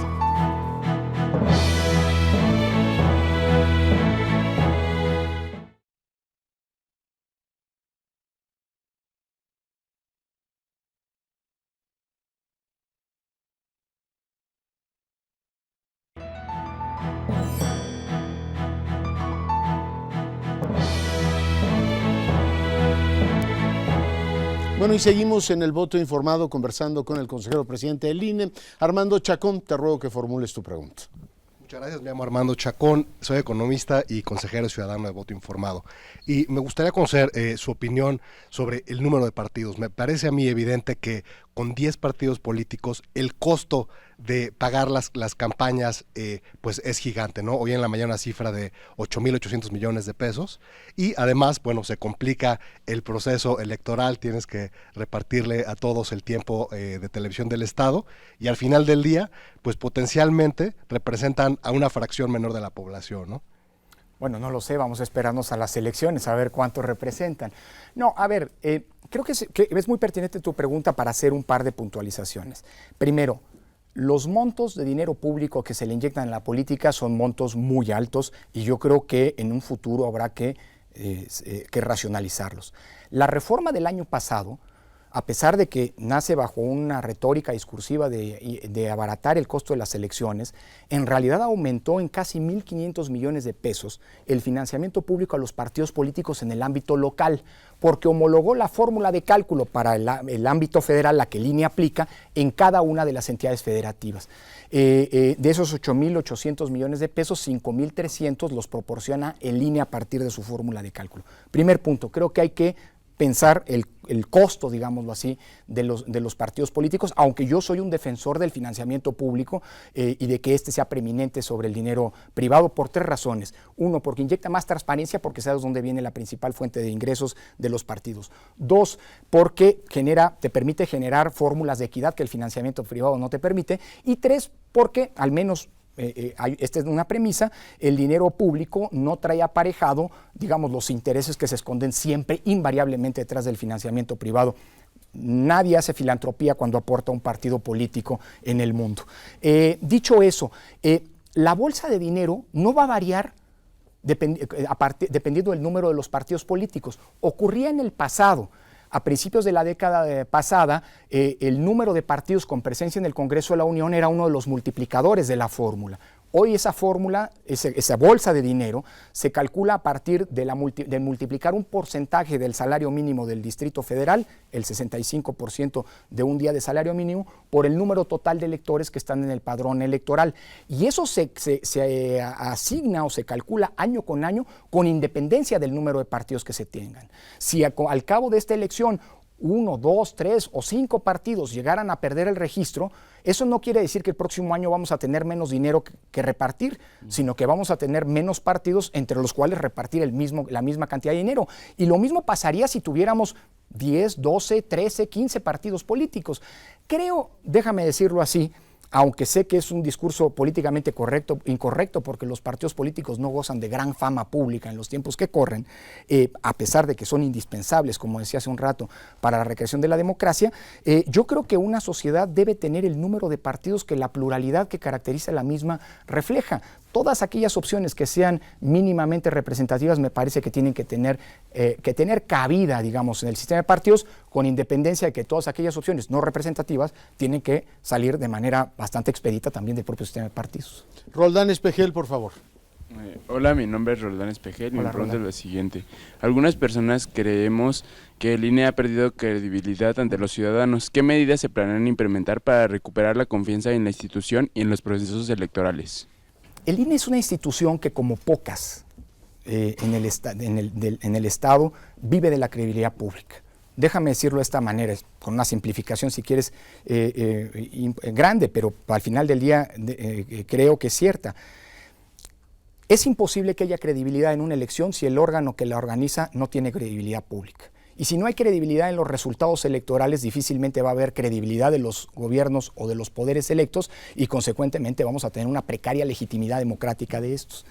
Bueno, y seguimos en el voto informado conversando con el consejero presidente del INE. Armando Chacón, te ruego que formules tu pregunta. Muchas gracias, me llamo Armando Chacón, soy economista y consejero ciudadano de Voto Informado. Y me gustaría conocer su opinión sobre el número de partidos. Me parece a mí evidente que con 10 partidos políticos el costo de pagar las campañas pues es gigante, ¿no? Hoy en la mañana una cifra de 8.800 millones de pesos y además, bueno, se complica el proceso electoral, tienes que repartirle a todos el tiempo de televisión del Estado y al final del día, pues potencialmente representan a una fracción menor de la población, ¿no? Bueno, no lo sé, vamos a esperarnos a las elecciones a ver cuánto representan. No, a ver, creo que es muy pertinente tu pregunta para hacer un par de puntualizaciones. Primero, los montos de dinero público que se le inyectan en la política son montos muy altos y yo creo que en un futuro habrá que racionalizarlos. La reforma del año pasado, a pesar de que nace bajo una retórica discursiva de abaratar el costo de las elecciones, en realidad aumentó en casi 1.500 millones de pesos el financiamiento público a los partidos políticos en el ámbito local, porque homologó la fórmula de cálculo para el ámbito federal, la que el INE aplica, en cada una de las entidades federativas. De esos 8.800 millones de pesos, 5.300 los proporciona el INE a partir de su fórmula de cálculo. Primer punto, creo que hay que pensar el costo, digámoslo así, de los partidos políticos, aunque yo soy un defensor del financiamiento público y de que este sea preeminente sobre el dinero privado por 3 razones. 1, porque inyecta más transparencia, porque sabes dónde viene la principal fuente de ingresos de los partidos. 2, porque te permite generar fórmulas de equidad que el financiamiento privado no te permite. Y 3, porque al menos esta es una premisa, el dinero público no trae aparejado, digamos, los intereses que se esconden siempre invariablemente detrás del financiamiento privado. Nadie hace filantropía cuando aporta a un partido político en el mundo. Dicho eso, la bolsa de dinero no va a variar dependiendo del número de los partidos políticos. Ocurría en el pasado. A principios de la década pasada, el número de partidos con presencia en el Congreso de la Unión era uno de los multiplicadores de la fórmula. Hoy esa fórmula, esa bolsa de dinero, se calcula a partir de multiplicar un porcentaje del salario mínimo del Distrito Federal, el 65% de un día de salario mínimo, por el número total de electores que están en el padrón electoral. Y eso se asigna o se calcula año con año con independencia del número de partidos que se tengan. Si al cabo de esta elección 1, 2, 3 o 5 partidos llegaran a perder el registro, eso no quiere decir que el próximo año vamos a tener menos dinero que repartir, sino que vamos a tener menos partidos entre los cuales repartir la misma cantidad de dinero. Y lo mismo pasaría si tuviéramos 10, 12, 13, 15 partidos políticos. Creo, déjame decirlo así, aunque sé que es un discurso políticamente incorrecto porque los partidos políticos no gozan de gran fama pública en los tiempos que corren, a pesar de que son indispensables, como decía hace un rato, para la recreación de la democracia, yo creo que una sociedad debe tener el número de partidos que la pluralidad que caracteriza la misma refleja. Todas aquellas opciones que sean mínimamente representativas me parece que tienen que tener cabida, digamos, en el sistema de partidos, con independencia de que todas aquellas opciones no representativas tienen que salir de manera bastante expedita también del propio sistema de partidos. Roldán Espejel, por favor. Hola, mi nombre es Roldán Espejel y Hola, mi pregunta es Roldán. lo siguiente. Algunas personas creemos que el INE ha perdido credibilidad ante los ciudadanos. ¿Qué medidas se planean implementar para recuperar la confianza en la institución y en los procesos electorales? El INE es una institución que, como pocas en el Estado, vive de la credibilidad pública. Déjame decirlo de esta manera, con una simplificación si quieres grande, pero al final del día creo que es cierta. Es imposible que haya credibilidad en una elección si el órgano que la organiza no tiene credibilidad pública. Y si no hay credibilidad en los resultados electorales, difícilmente va a haber credibilidad de los gobiernos o de los poderes electos y consecuentemente vamos a tener una precaria legitimidad democrática de estos.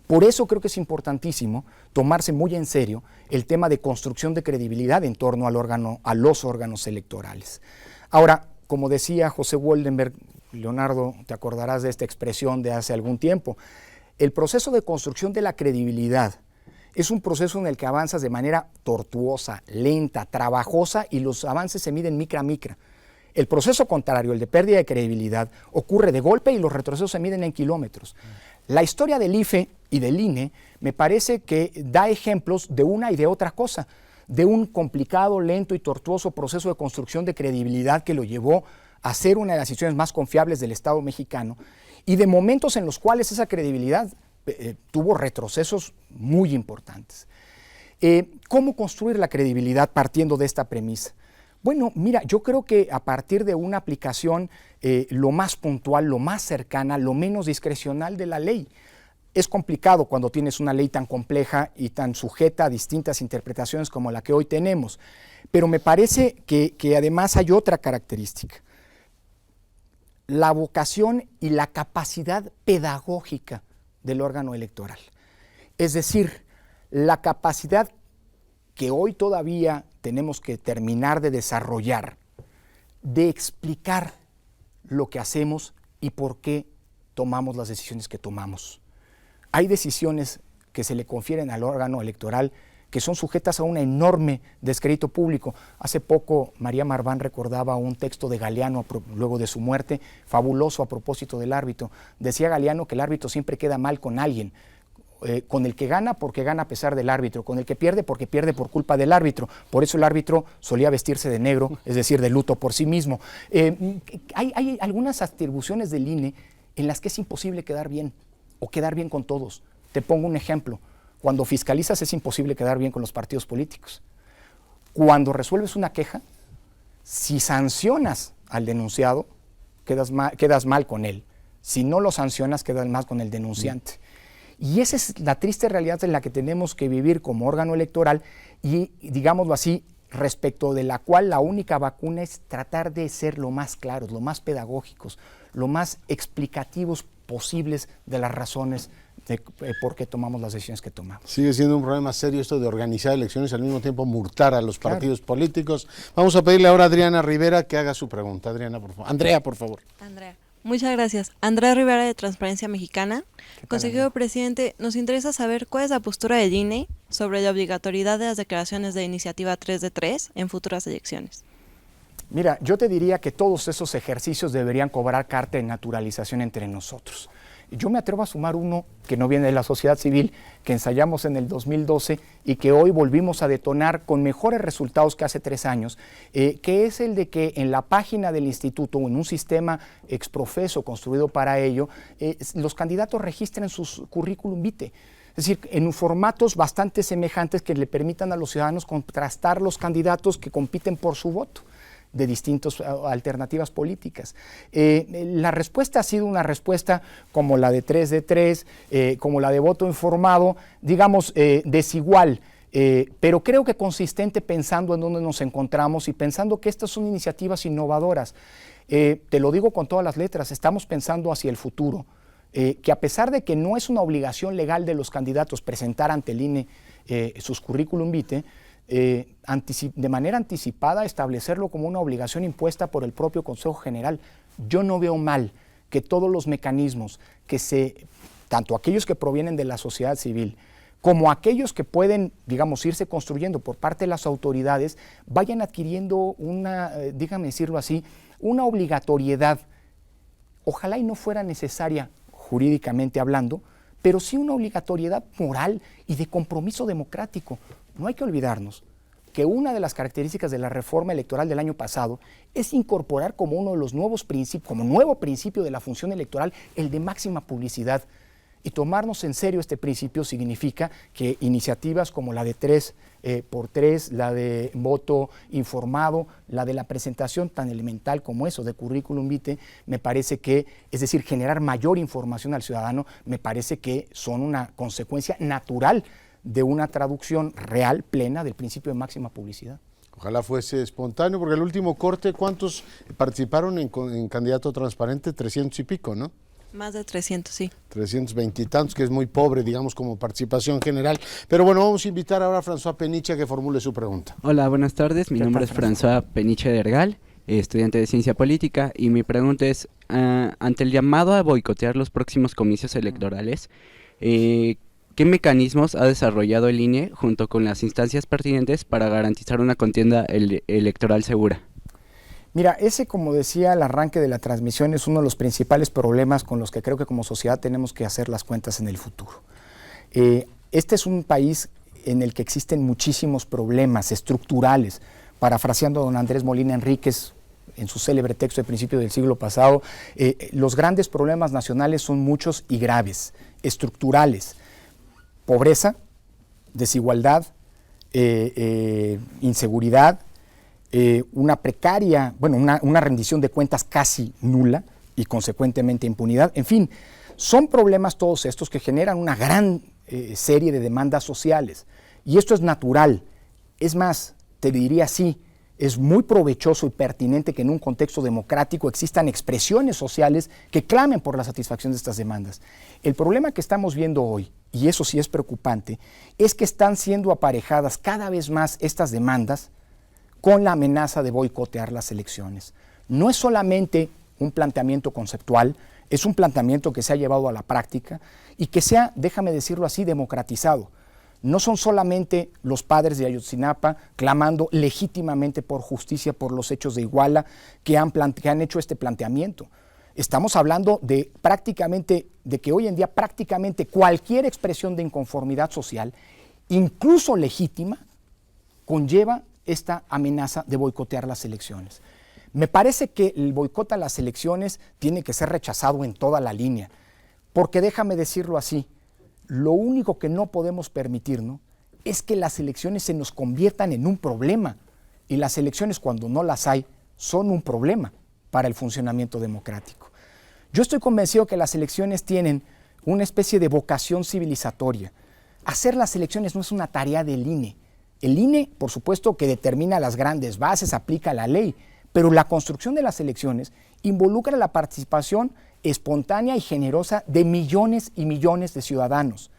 Por eso creo que es importantísimo tomarse muy en serio el tema de construcción de credibilidad en torno a los órganos electorales. Ahora, como decía José Woldenberg, Leonardo, te acordarás de esta expresión de hace algún tiempo, el proceso de construcción de la credibilidad es un proceso en el que avanzas de manera tortuosa, lenta, trabajosa y los avances se miden micra a micra. El proceso contrario, el de pérdida de credibilidad, ocurre de golpe y los retrocesos se miden en kilómetros. La historia del IFE y del INE me parece que da ejemplos de una y de otra cosa, de un complicado, lento y tortuoso proceso de construcción de credibilidad que lo llevó a ser una de las instituciones más confiables del Estado mexicano y de momentos en los cuales esa credibilidad tuvo retrocesos muy importantes. ¿Cómo construir la credibilidad partiendo de esta premisa? Bueno, mira, yo creo que a partir de una aplicación lo más puntual, lo más cercana, lo menos discrecional de la ley. Es complicado cuando tienes una ley tan compleja y tan sujeta a distintas interpretaciones como la que hoy tenemos, pero me parece que además hay otra característica. La vocación y la capacidad pedagógica del órgano electoral. Es decir, la capacidad que hoy todavía tenemos que terminar de desarrollar, de explicar lo que hacemos y por qué tomamos las decisiones que tomamos. Hay decisiones que se le confieren al órgano electoral que son sujetas a un enorme descrédito público. Hace poco María Marván recordaba un texto de Galeano luego de su muerte, fabuloso a propósito del árbitro. Decía Galeano que el árbitro siempre queda mal con alguien, con el que gana porque gana a pesar del árbitro, con el que pierde porque pierde por culpa del árbitro. Por eso el árbitro solía vestirse de negro, es decir, de luto por sí mismo. Hay algunas atribuciones del INE en las que es imposible quedar bien o quedar bien con todos. Te pongo un ejemplo. Cuando fiscalizas es imposible quedar bien con los partidos políticos. Cuando resuelves una queja, si sancionas al denunciado, quedas mal con él. Si no lo sancionas, quedas mal con el denunciante. Y esa es la triste realidad en la que tenemos que vivir como órgano electoral y, digámoslo así, respecto de la cual la única vacuna es tratar de ser lo más claros, lo más pedagógicos, lo más explicativos posibles de las razones de por qué tomamos las decisiones que tomamos. Sigue siendo un problema serio esto de organizar elecciones y al mismo tiempo multar a los partidos políticos. Vamos a pedirle ahora a Adriana Rivera que haga su pregunta. Adriana, por favor. Andrea, por favor. Andrea. Muchas gracias. Andrea Rivera de Transparencia Mexicana. Consejero presidente, nos interesa saber cuál es la postura del INE sobre la obligatoriedad de las declaraciones de iniciativa 3 de 3 en futuras elecciones. Mira, yo te diría que todos esos ejercicios deberían cobrar carta de naturalización entre nosotros. Yo me atrevo a sumar uno que no viene de la sociedad civil, que ensayamos en el 2012 y que hoy volvimos a detonar con mejores resultados que hace 3 años, que es el de que en la página del instituto o en un sistema exprofeso construido para ello, los candidatos registren sus currículum vitae. Es decir, en formatos bastante semejantes que le permitan a los ciudadanos contrastar los candidatos que compiten por su voto de distintas alternativas políticas. La respuesta ha sido una respuesta como la de 3 de 3, como la de voto informado, digamos desigual, pero creo que consistente pensando en dónde nos encontramos y pensando que estas son iniciativas innovadoras. Te lo digo con todas las letras, estamos pensando hacia el futuro, que a pesar de que no es una obligación legal de los candidatos presentar ante el INE sus currículum vitae, de manera anticipada establecerlo como una obligación impuesta por el propio Consejo General. Yo no veo mal que todos los mecanismos tanto aquellos que provienen de la sociedad civil como aquellos que pueden, digamos, irse construyendo por parte de las autoridades, vayan adquiriendo dígame decirlo así, una obligatoriedad. Ojalá y no fuera necesaria jurídicamente hablando, pero sí una obligatoriedad moral y de compromiso democrático. No hay que olvidarnos que una de las características de la reforma electoral del año pasado es incorporar como uno de los nuevos principios, como nuevo principio de la función electoral, el de máxima publicidad. Y tomarnos en serio este principio significa que iniciativas como la de 3x3, la de voto informado, la de la presentación tan elemental como eso de currículum vitae, me parece que, es decir, generar mayor información al ciudadano, me parece que son una consecuencia natural de una traducción real, plena, del principio de máxima publicidad. Ojalá fuese espontáneo, porque el último corte, ¿cuántos participaron en candidato transparente? 300 y pico, ¿no? Más de 300, sí. 320 y tantos, que es muy pobre, digamos, como participación general. Pero bueno, vamos a invitar ahora a François Peniche a que formule su pregunta. Hola, buenas tardes. Mi nombre es François Peniche de Ergal, estudiante de Ciencia Política, y mi pregunta es, ante el llamado a boicotear los próximos comicios electorales, ¿qué mecanismos ha desarrollado el INE junto con las instancias pertinentes para garantizar una contienda electoral segura? Mira, ese, como decía al arranque de la transmisión, es uno de los principales problemas con los que creo que como sociedad tenemos que hacer las cuentas en el futuro. Este es un país en el que existen muchísimos problemas estructurales. Parafraseando a don Andrés Molina Enríquez en su célebre texto de principios del siglo pasado, los grandes problemas nacionales son muchos y graves, estructurales. Pobreza, desigualdad, inseguridad, una precaria, una rendición de cuentas casi nula y consecuentemente impunidad. En fin, son problemas todos estos que generan una gran serie de demandas sociales. Y esto es natural. Es más, te diría así, es muy provechoso y pertinente que en un contexto democrático existan expresiones sociales que clamen por la satisfacción de estas demandas. El problema que estamos viendo hoy, y eso sí es preocupante, es que están siendo aparejadas cada vez más estas demandas con la amenaza de boicotear las elecciones. No es solamente un planteamiento conceptual, es un planteamiento que se ha llevado a la práctica y que se ha, déjame decirlo así, democratizado. No son solamente los padres de Ayotzinapa clamando legítimamente por justicia por los hechos de Iguala que han hecho este planteamiento. Estamos hablando de que hoy en día prácticamente cualquier expresión de inconformidad social, incluso legítima, conlleva esta amenaza de boicotear las elecciones. Me parece que el boicot a las elecciones tiene que ser rechazado en toda la línea, porque déjame decirlo así, lo único que no podemos permitirnos es que las elecciones se nos conviertan en un problema, y las elecciones, cuando no las hay, son un problema para el funcionamiento democrático. Yo estoy convencido que las elecciones tienen una especie de vocación civilizatoria. Hacer las elecciones no es una tarea del INE. El INE, por supuesto, que determina las grandes bases, aplica la ley, pero la construcción de las elecciones involucra la participación espontánea y generosa de millones y millones de ciudadanos.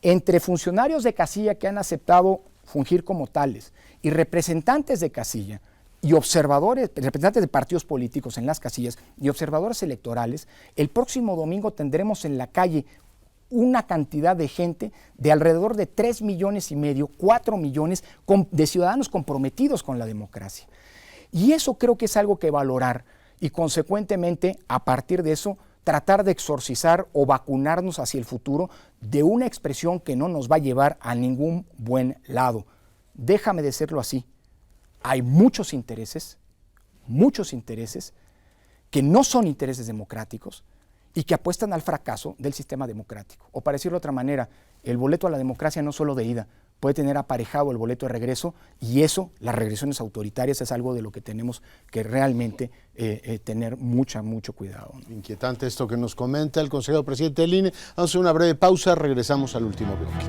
Entre funcionarios de casilla que han aceptado fungir como tales y representantes de casilla y observadores, representantes de partidos políticos en las casillas y observadores electorales, el próximo domingo tendremos en la calle una cantidad de gente de alrededor de 3,5 millones, 4 millones de ciudadanos comprometidos con la democracia. Y eso creo que es algo que valorar y consecuentemente, a partir de eso, tratar de exorcizar o vacunarnos hacia el futuro de una expresión que no nos va a llevar a ningún buen lado. Déjame decirlo así, hay muchos intereses que no son intereses democráticos y que apuestan al fracaso del sistema democrático. O para decirlo de otra manera, el boleto a la democracia no solo de ida, puede tener aparejado el boleto de regreso, y eso, las regresiones autoritarias, es algo de lo que tenemos que realmente tener mucho cuidado, ¿no? Inquietante esto que nos comenta el consejero presidente del INE. Vamos a hacer una breve pausa, regresamos al último bloque.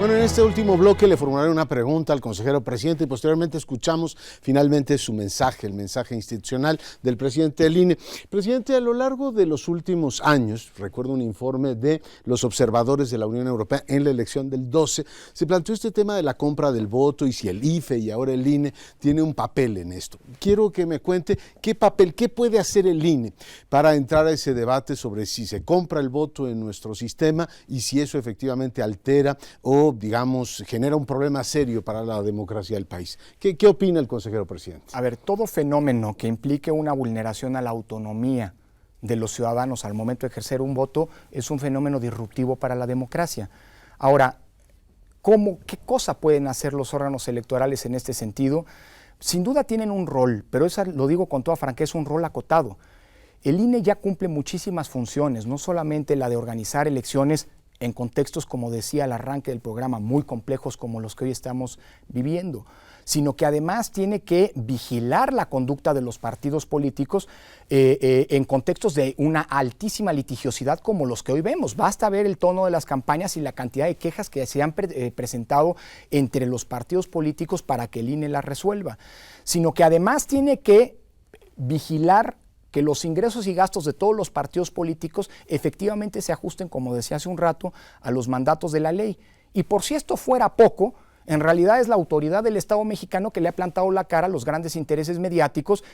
Bueno, en este último bloque le formularé una pregunta al consejero presidente y posteriormente escuchamos finalmente su mensaje, el mensaje institucional del presidente del INE. Presidente, a lo largo de los últimos años, recuerdo un informe de los observadores de la Unión Europea en la elección del 12, se planteó este tema de la compra del voto y si el IFE y ahora el INE tiene un papel en esto. Quiero que me cuente qué papel, qué puede hacer el INE para entrar a ese debate sobre si se compra el voto en nuestro sistema y si eso efectivamente altera o, digamos, genera un problema serio para la democracia del país. ¿Qué opina el consejero presidente? A ver, todo fenómeno que implique una vulneración a la autonomía de los ciudadanos al momento de ejercer un voto es un fenómeno disruptivo para la democracia. Ahora, ¿qué cosa pueden hacer los órganos electorales en este sentido? Sin duda tienen un rol, pero eso lo digo con toda franqueza, es un rol acotado. El INE ya cumple muchísimas funciones, no solamente la de organizar elecciones en contextos, como decía al arranque del programa, muy complejos como los que hoy estamos viviendo, sino que además tiene que vigilar la conducta de los partidos políticos en contextos de una altísima litigiosidad como los que hoy vemos. Basta ver el tono de las campañas y la cantidad de quejas que se han presentado entre los partidos políticos para que el INE las resuelva, sino que además tiene que vigilar que los ingresos y gastos de todos los partidos políticos efectivamente se ajusten, como decía hace un rato, a los mandatos de la ley. Y por si esto fuera poco, en realidad es la autoridad del Estado mexicano que le ha plantado la cara a los grandes intereses mediáticos,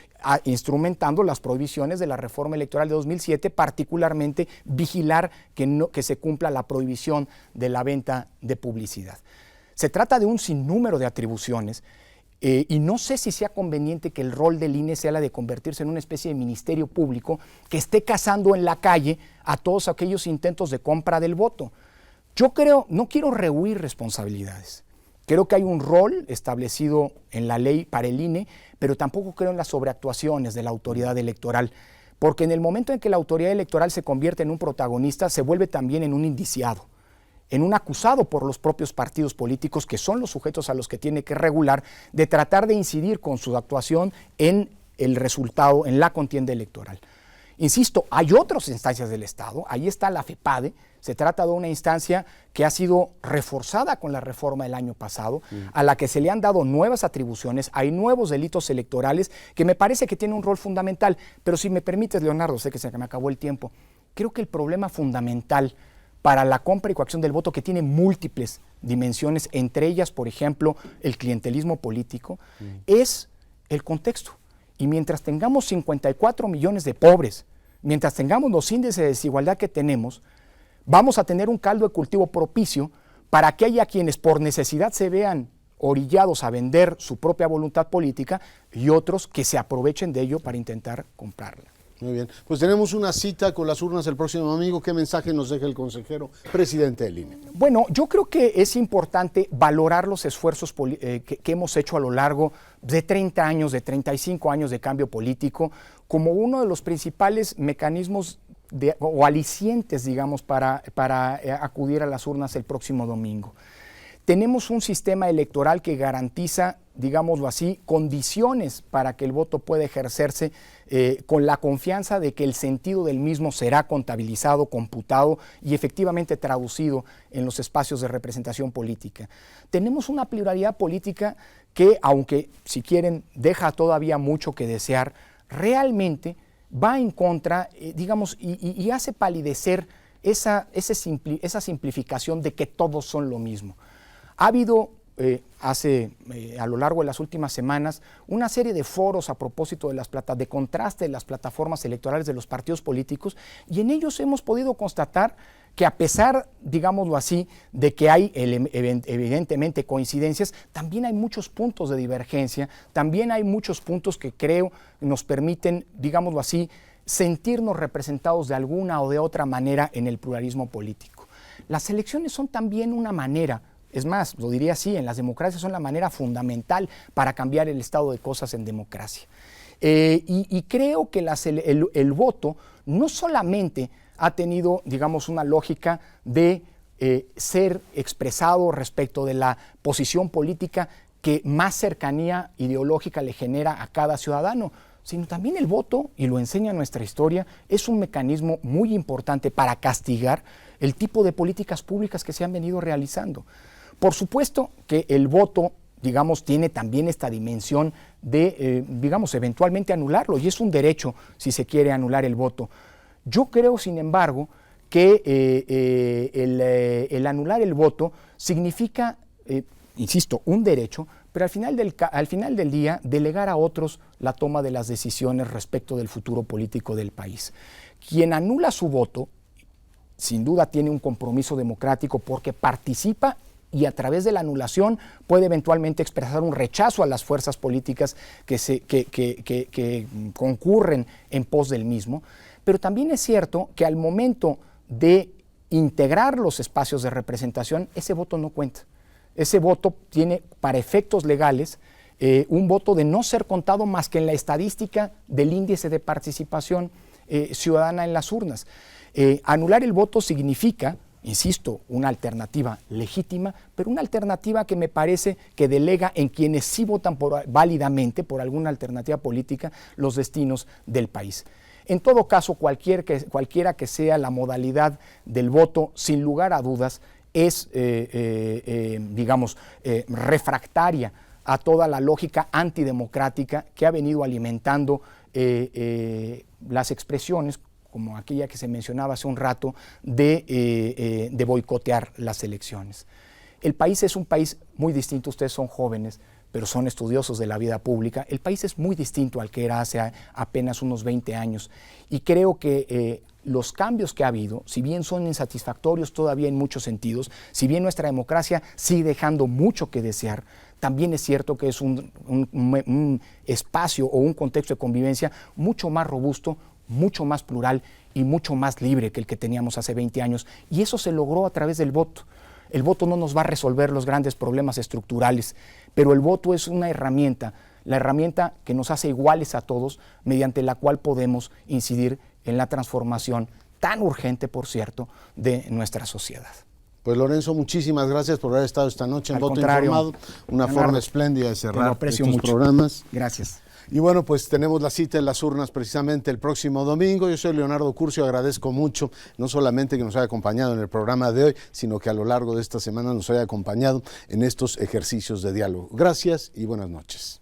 instrumentando las prohibiciones de la reforma electoral de 2007, particularmente vigilar que se cumpla la prohibición de la venta de publicidad. Se trata de un sinnúmero de atribuciones. Y no sé si sea conveniente que el rol del INE sea la de convertirse en una especie de ministerio público que esté cazando en la calle a todos aquellos intentos de compra del voto. Yo no quiero rehuir responsabilidades. Creo que hay un rol establecido en la ley para el INE, pero tampoco creo en las sobreactuaciones de la autoridad electoral, porque en el momento en que la autoridad electoral se convierte en un protagonista, se vuelve también en un indiciado, en un acusado por los propios partidos políticos, que son los sujetos a los que tiene que regular, de tratar de incidir con su actuación en el resultado, en la contienda electoral. Insisto, hay otras instancias del Estado, ahí está la FEPADE, se trata de una instancia que ha sido reforzada con la reforma del año pasado, a la que se le han dado nuevas atribuciones, hay nuevos delitos electorales que me parece que tienen un rol fundamental, pero si me permites, Leonardo, sé que se me acabó el tiempo, creo que el problema fundamental para la compra y coacción del voto, que tiene múltiples dimensiones, entre ellas, por ejemplo, el clientelismo político, es el contexto. Y mientras tengamos 54 millones de pobres, mientras tengamos los índices de desigualdad que tenemos, vamos a tener un caldo de cultivo propicio para que haya quienes por necesidad se vean orillados a vender su propia voluntad política y otros que se aprovechen de ello para intentar comprarla. Muy bien, pues tenemos una cita con las urnas el próximo domingo. ¿Qué mensaje nos deja el consejero presidente del INE? Bueno, yo creo que es importante valorar los esfuerzos que hemos hecho a lo largo de 30 años, de 35 años de cambio político, como uno de los principales mecanismos o alicientes, digamos, para acudir a las urnas el próximo domingo. Tenemos un sistema electoral que garantiza, digámoslo así, condiciones para que el voto pueda ejercerse con la confianza de que el sentido del mismo será contabilizado, computado y efectivamente traducido en los espacios de representación política. Tenemos una pluralidad política que, aunque si quieren deja todavía mucho que desear, realmente va en contra, digamos, y hace palidecer esa simplificación de que todos son lo mismo. Ha habido a lo largo de las últimas semanas una serie de foros a propósito de contraste de las plataformas electorales de los partidos políticos, y en ellos hemos podido constatar que, a pesar, digámoslo así, de que hay evidentemente coincidencias, también hay muchos puntos de divergencia, también hay muchos puntos que creo nos permiten, digámoslo así, sentirnos representados de alguna o de otra manera en el pluralismo político. Las elecciones son también una manera, es más, lo diría así, en las democracias son la manera fundamental para cambiar el estado de cosas en democracia. Y creo que el voto no solamente ha tenido, digamos, una lógica de ser expresado respecto de la posición política que más cercanía ideológica le genera a cada ciudadano, sino también el voto, y lo enseña nuestra historia, es un mecanismo muy importante para castigar el tipo de políticas públicas que se han venido realizando. Por supuesto que el voto, digamos, tiene también esta dimensión de, digamos, eventualmente anularlo, y es un derecho si se quiere anular el voto. Yo creo, sin embargo, que el anular el voto significa, insisto, un derecho, pero al final del día delegar a otros la toma de las decisiones respecto del futuro político del país. Quien anula su voto, sin duda tiene un compromiso democrático porque participa y a través de la anulación puede eventualmente expresar un rechazo a las fuerzas políticas que concurren en pos del mismo. Pero también es cierto que al momento de integrar los espacios de representación, ese voto no cuenta. Ese voto tiene, para efectos legales, un voto de no ser contado más que en la estadística del índice de participación ciudadana en las urnas. Anular el voto significa, insisto, una alternativa legítima, pero una alternativa que me parece que delega en quienes sí votan válidamente por alguna alternativa política los destinos del país. En todo caso, cualquiera que sea la modalidad del voto, sin lugar a dudas, es, digamos, refractaria a toda la lógica antidemocrática que ha venido alimentando las expresiones, como aquella que se mencionaba hace un rato, de boicotear las elecciones. El país es un país muy distinto, ustedes son jóvenes, pero son estudiosos de la vida pública. El país es muy distinto al que era hace apenas unos 20 años y creo que los cambios que ha habido, si bien son insatisfactorios todavía en muchos sentidos, si bien nuestra democracia sigue dejando mucho que desear, también es cierto que es un espacio o un contexto de convivencia mucho más robusto, mucho más plural y mucho más libre que el que teníamos hace 20 años. Y eso se logró a través del voto. El voto no nos va a resolver los grandes problemas estructurales, pero el voto es una herramienta, la herramienta que nos hace iguales a todos, mediante la cual podemos incidir en la transformación tan urgente, por cierto, de nuestra sociedad. Pues Lorenzo, muchísimas gracias por haber estado esta noche en Voto Informado. Una forma espléndida de cerrar estos programas. Gracias. Y bueno, pues tenemos la cita en las urnas precisamente el próximo domingo. Yo soy Leonardo Curcio, agradezco mucho no solamente que nos haya acompañado en el programa de hoy, sino que a lo largo de esta semana nos haya acompañado en estos ejercicios de diálogo. Gracias y buenas noches.